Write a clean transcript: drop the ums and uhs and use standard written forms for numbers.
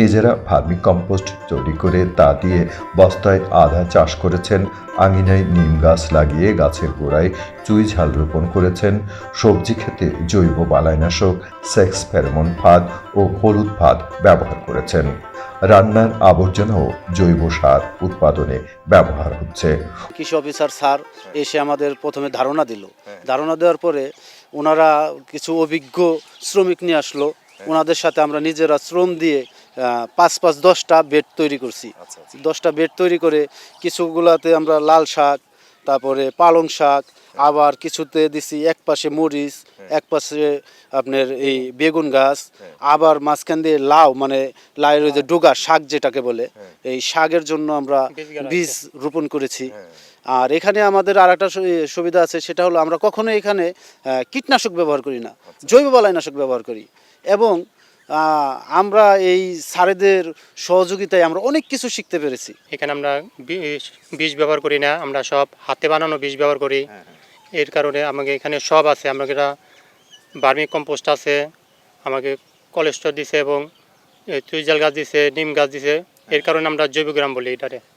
নিজেরা vermi compost তৈরি করে তা দিয়ে বস্তায় আদা চাষ করেছেন, আঙিনায় নিম গাছ লাগিয়ে গাছের গোড়ায় চুই ঝাল রোপণ করেছেন, সবজি খেতে জৈব বালাইনাশক, সেক্স ফেরোমন ফাঁদ ও হলুদ ফাঁদ ব্যবহার করেছেন। রান্নার আবর্জনাও জৈব সার উৎপাদনে ব্যবহার হচ্ছে। কৃষি অফিসার স্যার এসে আমাদের প্রথমে ধারণা দিল। ধারণা দেওয়ার পরে ওনারা কিছু অভিজ্ঞ শ্রমিক নিয়ে আসলো। ওনাদের সাথে আমরা নিজেরা শ্রম দিয়ে ৫-৫-১০টা বেড তৈরি করছি। ১০টা বেড তৈরি করে কিছুগুলাতে আমরা লাল শাক, তারপরে পালং শাক, আবার কিছুতে দিছি এক পাশে মরিচ, এক পাশে আপনার এই বেগুন গাছ, আবার মাঝখান দিয়ে লাউ, মানে লাউয়ের ওই যে ডোগা শাক যেটাকে বলে, এই শাকের জন্য আমরা বীজ রোপণ করেছি। আর এখানে আমাদের আর একটা সুবিধা আছে, সেটা হলো আমরা কখনো এখানে কীটনাশক ব্যবহার করি না, জৈব বালাইনাশক ব্যবহার করি। এবং আমরা এই স্যারেদের সহযোগিতায় আমরা অনেক কিছু শিখতে পেরেছি। এখানে আমরা বীজ ব্যবহার করি না, আমরা সব হাতে বানানো বীজ ব্যবহার করি। এর কারণে আমাকে এখানে সব আছে, আমাকে এটা ভার্মি কম্পোস্ট আছে, আমাকে কোলেস্টর দিছে এবং চুইঝাল গাছ দিছে, নিম গাছ দিছে। এর কারণে আমরা জৈব গ্রাম বলি এটারে।